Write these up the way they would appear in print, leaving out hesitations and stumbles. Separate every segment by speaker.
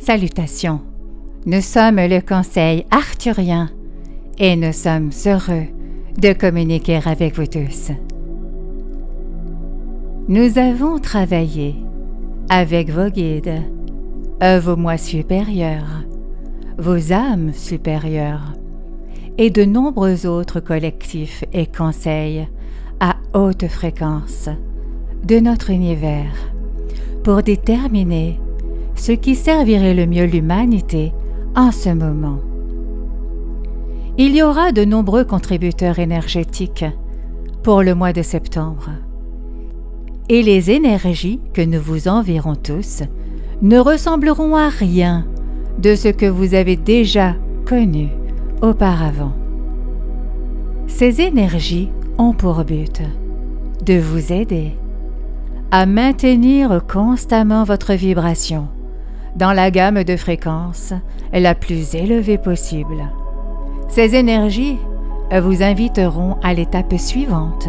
Speaker 1: Salutations, nous sommes le Conseil arthurien et nous sommes heureux de communiquer avec vous tous. Nous avons travaillé avec vos guides, vos moi supérieurs, vos âmes supérieures et de nombreux autres collectifs et conseils à haute fréquence de notre univers pour déterminer ce qui servirait le mieux l'humanité en ce moment. Il y aura de nombreux contributeurs énergétiques pour le mois de septembre. Et les énergies que nous vous enverrons tous ne ressembleront à rien de ce que vous avez déjà connu auparavant. Ces énergies ont pour but de vous aider à maintenir constamment votre vibration dans la gamme de fréquences la plus élevée possible. Ces énergies vous inviteront à l'étape suivante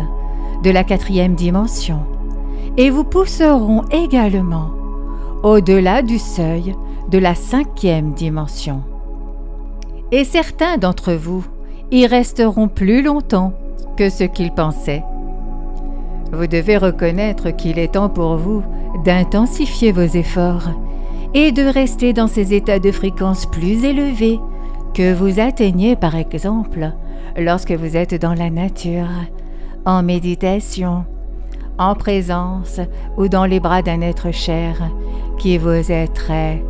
Speaker 1: de la 4e dimension et vous pousseront également au-delà du seuil de la 5e dimension. Et certains d'entre vous y resteront plus longtemps que ce qu'ils pensaient. Vous devez reconnaître qu'il est temps pour vous d'intensifier vos efforts et de rester dans ces états de fréquence plus élevés que vous atteignez par exemple lorsque vous êtes dans la nature, en méditation, en présence ou dans les bras d'un être cher qui vous est très,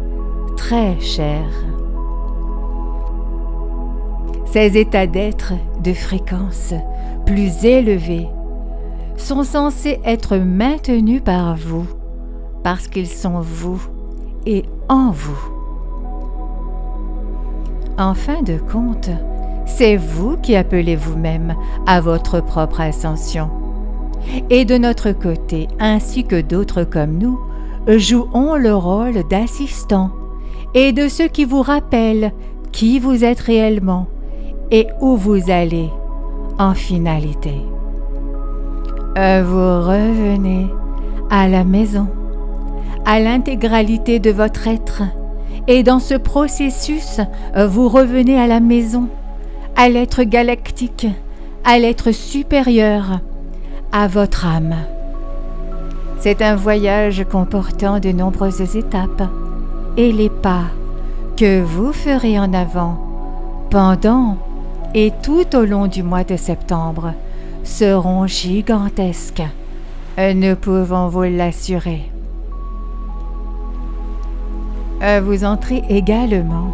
Speaker 1: très cher. Ces états d'être de fréquence plus élevés sont censés être maintenus par vous parce qu'ils sont vous et en vous. En fin de compte, c'est vous qui appelez vous-même à votre propre ascension. Et de notre côté, ainsi que d'autres comme nous, jouons le rôle d'assistants et de ceux qui vous rappellent qui vous êtes réellement et où vous allez en finalité. Vous revenez à la maison, à l'intégralité de votre être, et dans ce processus, vous revenez à la maison, à l'être galactique, à l'être supérieur, à votre âme. C'est un voyage comportant de nombreuses étapes, et les pas que vous ferez en avant, pendant et tout au long du mois de septembre seront gigantesques, nous pouvons vous l'assurer. Vous entrez également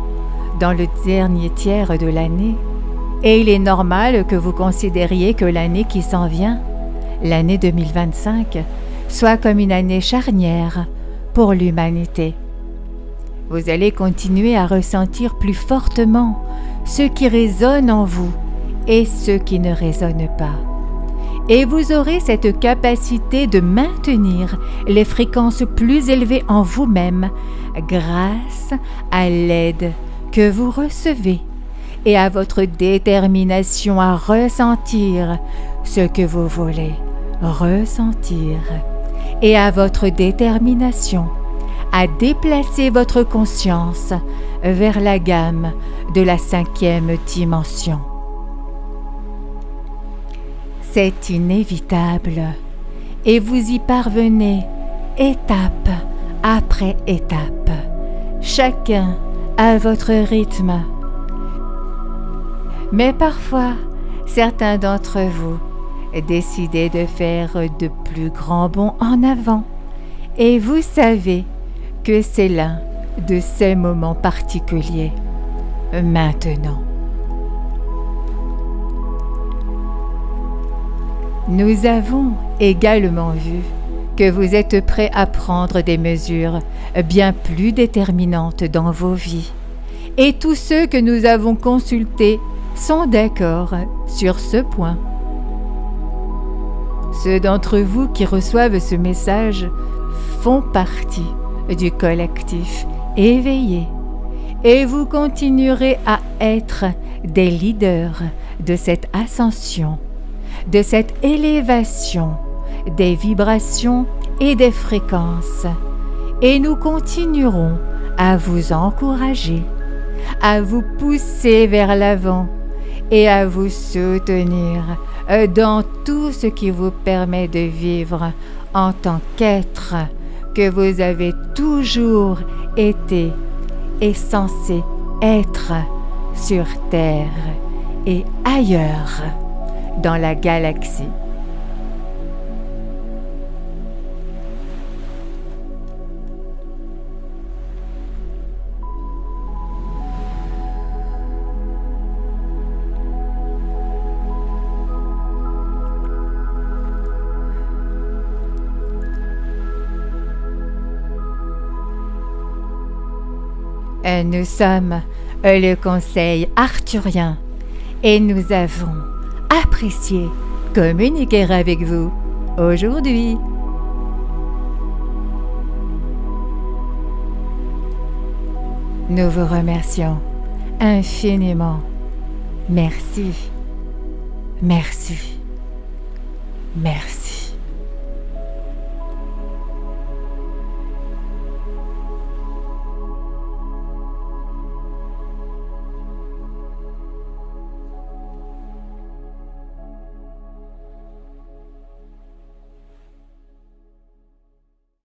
Speaker 1: dans le dernier tiers de l'année et il est normal que vous considériez que l'année qui s'en vient, l'année 2025, soit comme une année charnière pour l'humanité. Vous allez continuer à ressentir plus fortement ce qui résonne en vous et ce qui ne résonne pas. Et vous aurez cette capacité de maintenir les fréquences plus élevées en vous-même grâce à l'aide que vous recevez et à votre détermination à ressentir ce que vous voulez ressentir et à votre détermination à déplacer votre conscience vers la gamme de la 5e dimension. C'est inévitable et vous y parvenez étape après étape, chacun à votre rythme. Mais parfois, certains d'entre vous décident de faire de plus grands bonds en avant et vous savez que c'est l'un de ces moments particuliers maintenant. Nous avons également vu que vous êtes prêts à prendre des mesures bien plus déterminantes dans vos vies. Et tous ceux que nous avons consultés sont d'accord sur ce point. Ceux d'entre vous qui reçoivent ce message font partie du collectif éveillé et vous continuerez à être des leaders de cette ascension, de cette élévation des vibrations et des fréquences, et nous continuerons à vous encourager, à vous pousser vers l'avant et à vous soutenir dans tout ce qui vous permet de vivre en tant qu'être que vous avez toujours été et censé être sur Terre et ailleurs dans la galaxie. Nous sommes le Conseil arthurien et nous avons apprécié communiquer avec vous aujourd'hui. Nous vous remercions infiniment. Merci, merci, merci.